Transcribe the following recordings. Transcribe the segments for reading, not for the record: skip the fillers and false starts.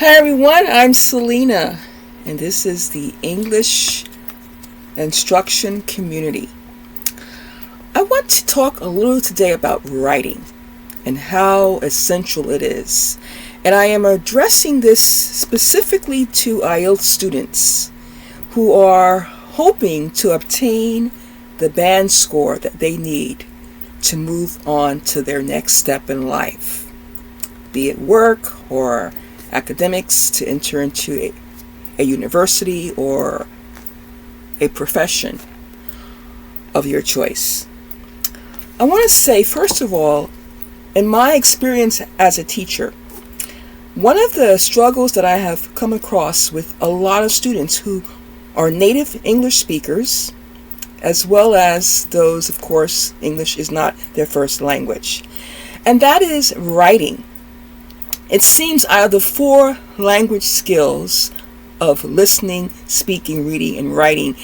Hi everyone, I'm Selena, and this is the English Instruction Community. I want to talk a little today about writing and how essential it is. And I am addressing this specifically to IELTS students who are hoping to obtain the band score that they need to move on to their next step in life, be it work or academics, to enter into a university or a profession of your choice. I want to say, first of all, in my experience as a teacher, one of the struggles that I have come across with a lot of students who are native English speakers, as well as those, of course, English is not their first language, and that is writing. It seems out of the 4 language skills of listening, speaking, reading, and writing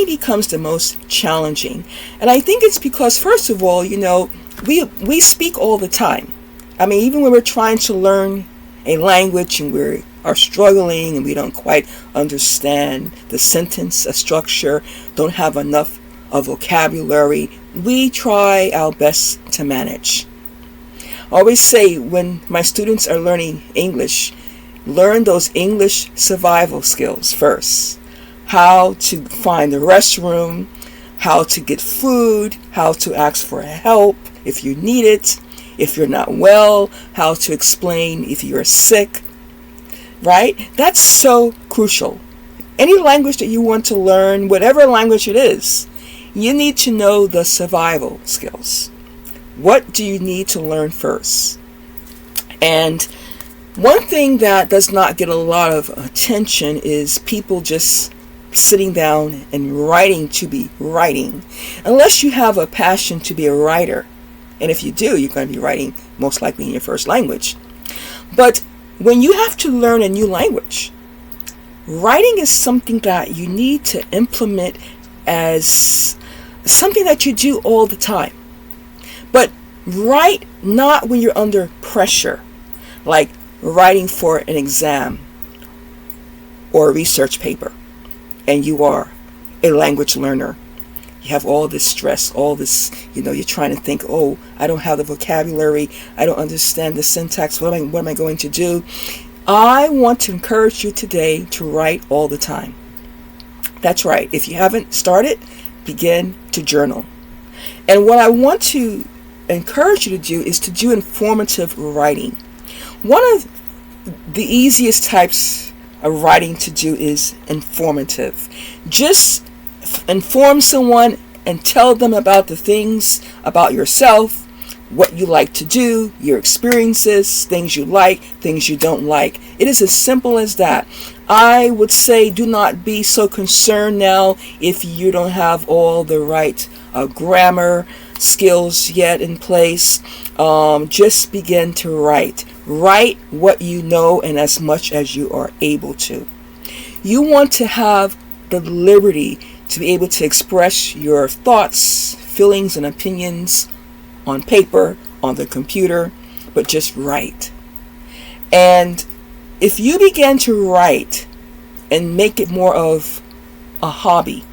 becomes the most challenging. And I think it's because, first of all, we speak all the time. I mean, even when we're trying to learn a language and we are struggling and we don't quite understand the sentence structure, don't have enough of vocabulary, we try our best to manage. I always say when my students are learning English, learn those English survival skills first. How to find the restroom, how to get food, how to ask for help if you need it, if you're not well, how to explain if you're sick, right? That's so crucial. Any language that you want to learn, whatever language it is, you need to know the survival skills. What do you need to learn first? And one thing that does not get a lot of attention is people just sitting down and writing to be writing. Unless you have a passion to be a writer. And if you do, you're going to be writing most likely in your first language. But when you have to learn a new language, writing is something that you need to implement as something that you do all the time. But write not when you're under pressure, like writing for an exam or a research paper, and you are a language learner. You have all this stress, all this, you're trying to think, oh, I don't have the vocabulary, I don't understand the syntax, what am I going to do? I want to encourage you today to write all the time. That's right. If you haven't started, begin to journal. And what I want to encourage you to do is to do informative writing. One of the easiest types of writing to do is informative. Just inform someone and tell them about the things about yourself, what you like to do, your experiences, things you like, things you don't like. It is as simple as that. I would say do not be so concerned now if you don't have all the right grammar skills yet in place. Just begin to write. Write what you know and as much as you are able to. You want to have the liberty to be able to express your thoughts, feelings, and opinions on paper, on the computer, but just write. And if you begin to write and make it more of a hobby,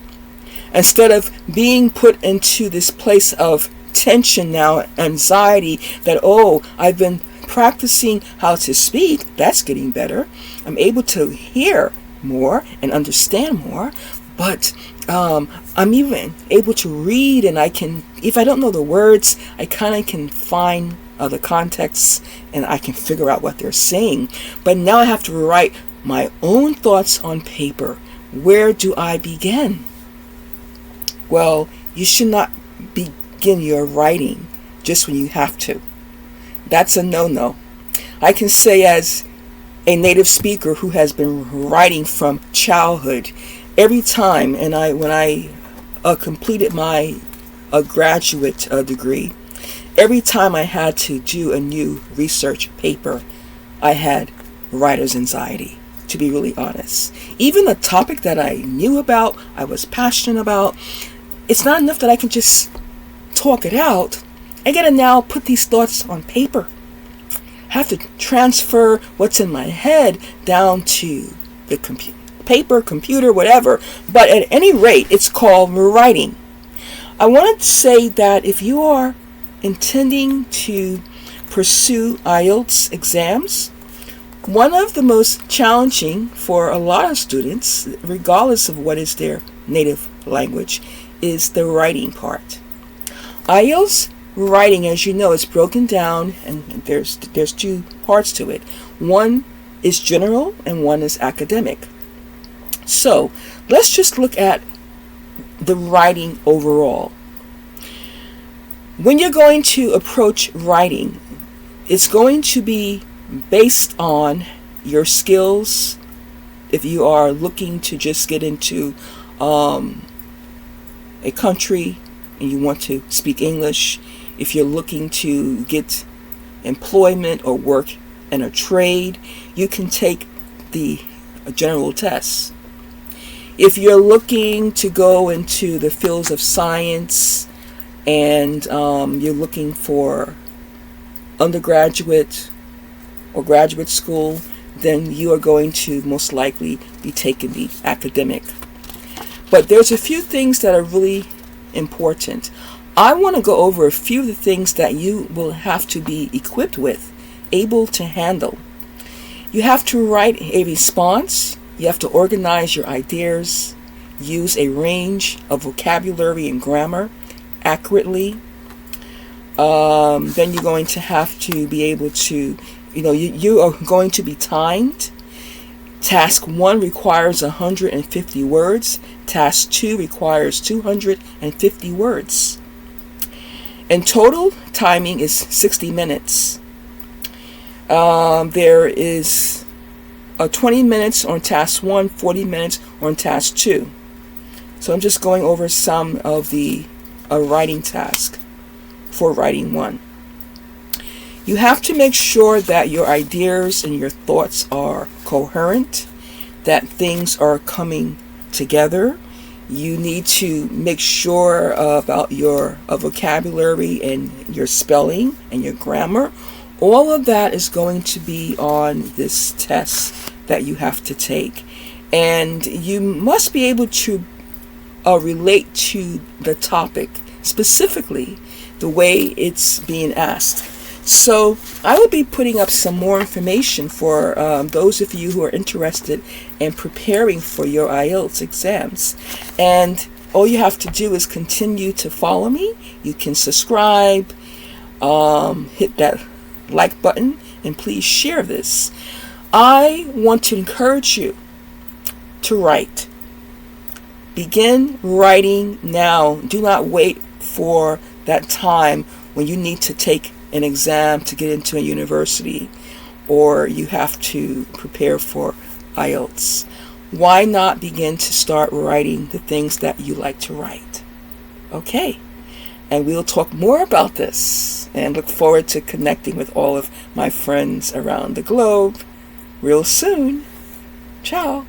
instead of being put into this place of tension now, anxiety, that, oh, I've been practicing how to speak, that's getting better. I'm able to hear more and understand more, but I'm even able to read, and I can, if I don't know the words, I kind of can find the context and I can figure out what they're saying. But now I have to write my own thoughts on paper. Where do I begin? Well, you should not begin your writing just when you have to. That's a no-no. I can say, as a native speaker who has been writing from childhood, every time, and when I completed my graduate degree, every time I had to do a new research paper, I had writer's anxiety, to be really honest. Even a topic that I knew about, I was passionate about, it's not enough that I can just talk it out. I gotta now put these thoughts on paper. have to transfer what's in my head down to the paper, computer, whatever. But at any rate, it's called writing. I wanted to say that if you are intending to pursue IELTS exams, one of the most challenging for a lot of students, regardless of what is their native language, is the writing part. IELTS writing, as you know, is broken down, and there's two parts to it. One is general and one is academic. So let's just look at the writing overall. When you're going to approach writing, it's going to be based on your skills. If you are looking to just get into a country and you want to speak English, if you're looking to get employment or work in a trade, you can take the general test. If you're looking to go into the fields of science and you're looking for undergraduate or graduate school, then you are going to most likely be taking the academic. But there's a few things that are really important. I want to go over a few of the things that you will have to be equipped with, able to handle. You have to write a response. You have to organize your ideas, use a range of vocabulary and grammar accurately. Then you're going to have to be able to, you are going to be timed. Task 1 requires 150 words. Task 2 requires 250 words. In total, timing is 60 minutes. There is 20 minutes on task 1, 40 minutes on task 2. So I'm just going over some of the writing tasks for writing 1. You have to make sure that your ideas and your thoughts are coherent, that things are coming together. You need to make sure about your vocabulary and your spelling and your grammar. All of that is going to be on this test that you have to take. And you must be able to relate to the topic, specifically the way it's being asked. So I will be putting up some more information for those of you who are interested in preparing for your IELTS exams. And all you have to do is continue to follow me. You can subscribe, hit that like button, and please share this. I want to encourage you to write. Begin writing now. Do not wait for that time when you need to take an exam to get into a university or you have to prepare for IELTS. Why not begin to start writing the things that you like to write? Okay, and we'll talk more about this and look forward to connecting with all of my friends around the globe real soon. Ciao.